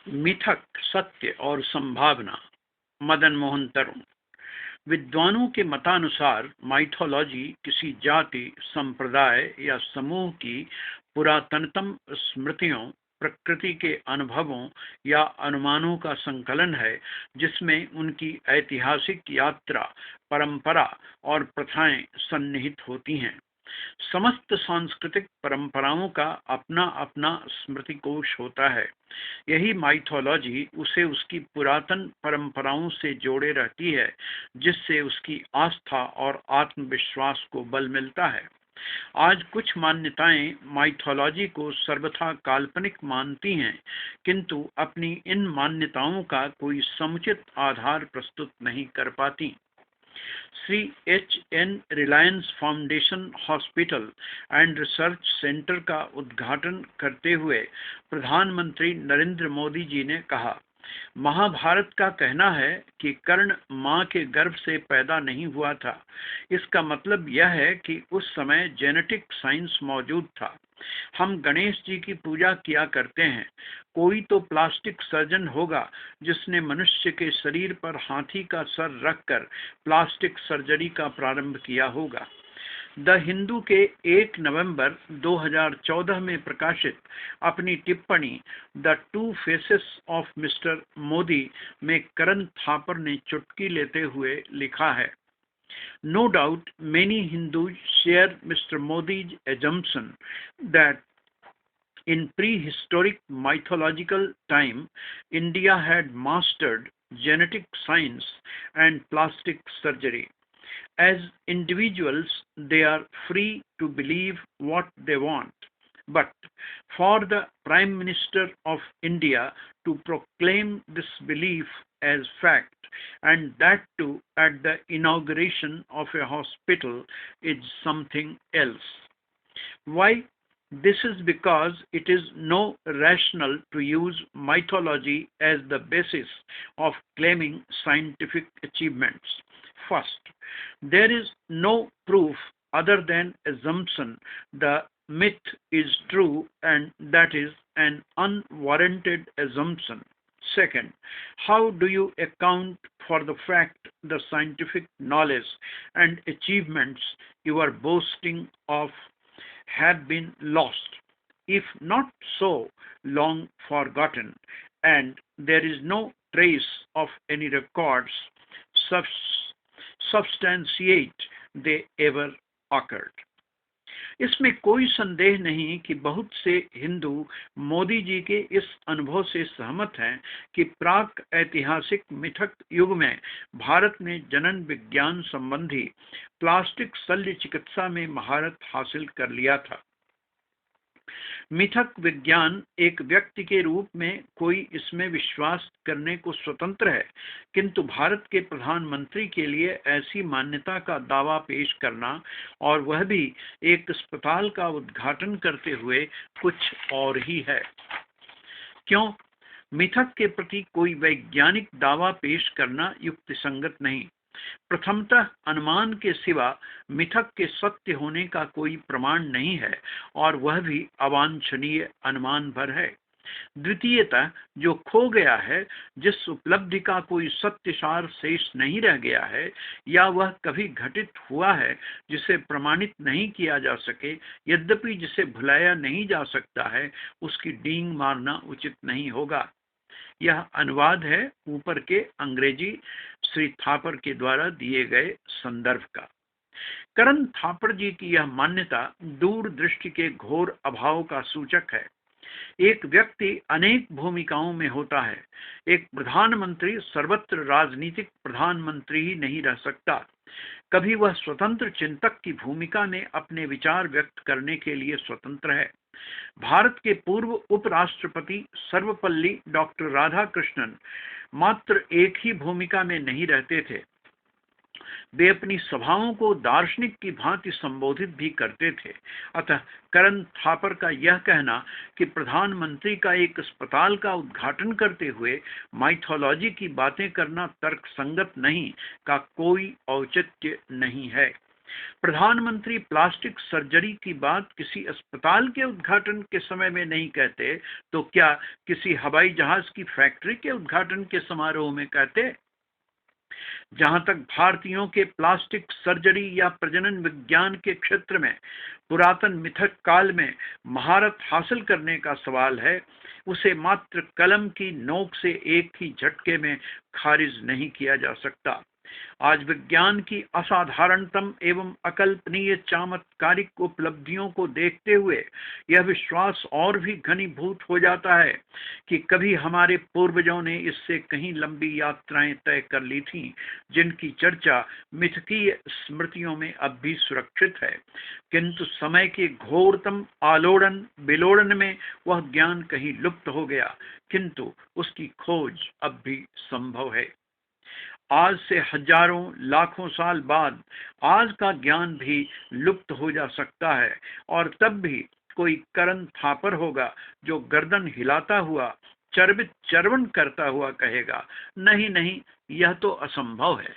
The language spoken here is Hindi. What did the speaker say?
मिथक, सत्य और संभावना। मदन मोहन तरुण। विद्वानों के मतानुसार माइथोलॉजी किसी जाति, संप्रदाय या समूह की पुरातनतम स्मृतियों, प्रकृति के अनुभवों या अनुमानों का संकलन है, जिसमें उनकी ऐतिहासिक यात्रा, परंपरा और प्रथाएं सन्निहित होती हैं। समस्त सांस्कृतिक परंपराओं का अपना अपना स्मृतिकोश होता है। यही माइथोलॉजी उसे उसकी पुरातन परंपराओं से जोड़े रहती है, जिससे उसकी आस्था और आत्मविश्वास को बल मिलता है। आज कुछ मान्यताएं माइथोलॉजी को सर्वथा काल्पनिक मानती हैं, किंतु अपनी इन मान्यताओं का कोई समुचित आधार प्रस्तुत नहीं कर पाती। Shri H.N. Reliance foundation hospital and research centre का उद्घाटन करते हुए प्रधानमंत्री नरेंद्र मोदी जी ने कहा, महाभारत का कहना है कि कर्ण मां के गर्भ से पैदा नहीं हुआ था। इसका मतलब यह है कि उस समय जेनेटिक साइंस मौजूद था। हम गणेश जी की पूजा किया करते हैं। कोई तो प्लास्टिक सर्जन होगा जिसने मनुष्य के शरीर पर हाथी का सर रखकर प्लास्टिक सर्जरी का प्रारंभ किया होगा। द हिंदू के 1 नवंबर 2014 में प्रकाशित अपनी टिप्पणी the two faces of mister Modi में करण थापर ने चुटकी लेते हुए लिखा है, No doubt many Hindus share Mr. Modi's assumption that in prehistoric mythological time, India had mastered genetic science and plastic surgery. As individuals, they are free to believe what they want. But for the Prime Minister of India to proclaim this belief as fact, and that too at the inauguration of a hospital, is something else. Why? This is because it is no rational to use mythology as the basis of claiming scientific achievements. First, there is no proof other than assumption the myth is true, and that is an unwarranted assumption. Second, how do you account for the fact the scientific knowledge and achievements you are boasting of have been lost, if not so long forgotten, and there is no trace of any records substantiate they ever occurred. इसमें कोई संदेह नहीं कि बहुत से हिंदू मोदी जी के इस अनुभव से सहमत हैं कि प्राक ऐतिहासिक मिथक युग में भारत ने जनन विज्ञान संबंधी प्लास्टिक शल्य चिकित्सा में महारत हासिल कर लिया था। मिथक विज्ञान एक व्यक्ति के रूप में कोई इसमें विश्वास करने को स्वतंत्र है, किंतु भारत के प्रधानमंत्री के लिए ऐसी मान्यता का दावा पेश करना, और वह भी एक अस्पताल का उद्घाटन करते हुए, कुछ और ही है। क्यों? मिथक के प्रति कोई वैज्ञानिक दावा पेश करना युक्तिसंगत नहीं। प्रथमतः अनुमान के सिवा मिथक के सत्य होने का कोई प्रमाण नहीं है, और वह भी अवांछनीय अनुमान भर है। द्वितीयतः जो खो गया है, जिस उपलब्धि का कोई सत्यसार शेष नहीं रह गया है, या वह कभी घटित हुआ है जिसे प्रमाणित नहीं किया जा सके, यद्यपि जिसे भुलाया नहीं जा सकता है, उसकी डींग मारना उचित नहीं होगा। यह अनुवाद है ऊपर के अंग्रेजी श्री थापर के द्वारा दिए गए संदर्भ का। करण थापर जी की यह मान्यता दूरदृष्टि के घोर अभाव का सूचक है। एक व्यक्ति अनेक भूमिकाओं में होता है। एक प्रधानमंत्री सर्वत्र राजनीतिक प्रधानमंत्री ही नहीं रह सकता। कभी वह स्वतंत्र चिंतक की भूमिका में अपने विचार व्यक्त करने के लिए स्वतंत्र है। भारत के पूर्व उपराष्ट्रपति सर्वपल्ली डॉक्टर राधाकृष्णन मात्र एक ही भूमिका में नहीं रहते थे। वे अपनी सभाओं को दार्शनिक की भांति संबोधित भी करते थे। अतः करण थापर का यह कहना कि प्रधानमंत्री का एक अस्पताल का उद्घाटन करते हुए माइथोलॉजी की बातें करना तर्कसंगत नहीं का कोई औचित्य नहीं है। प्रधानमंत्री प्लास्टिक सर्जरी की बात किसी अस्पताल के उद्घाटन के समय में नहीं कहते तो क्या किसी हवाई जहाज की फैक्ट्री के उद्घाटन के समारोह में कहते? जहां तक भारतीयों के प्लास्टिक सर्जरी या प्रजनन विज्ञान के क्षेत्र में पुरातन मिथक काल में महारत हासिल करने का सवाल है, उसे मात्र कलम की नोक से एक ही झटके में खारिज नहीं किया जा सकता। आज विज्ञान की असाधारणतम एवं अकल्पनीय चमत्कारिक उपलब्धियों को देखते हुए यह विश्वास और भी घनीभूत हो जाता है कि कभी हमारे पूर्वजों ने इससे कहीं लंबी यात्राएं तय कर ली थीं, जिनकी चर्चा मिथकीय स्मृतियों में अब भी सुरक्षित है, किंतु समय के घोरतम आलोड़न बिलोड़न में वह ज्ञान कहीं लुप्त हो गया, किंतु उसकी खोज अब भी संभव है। आज से हजारों लाखों साल बाद आज का ज्ञान भी लुप्त हो जा सकता है, और तब भी कोई करण थापर होगा जो गर्दन हिलाता हुआ चरबित चरवन करता हुआ कहेगा, नहीं नहीं, यह तो असंभव है।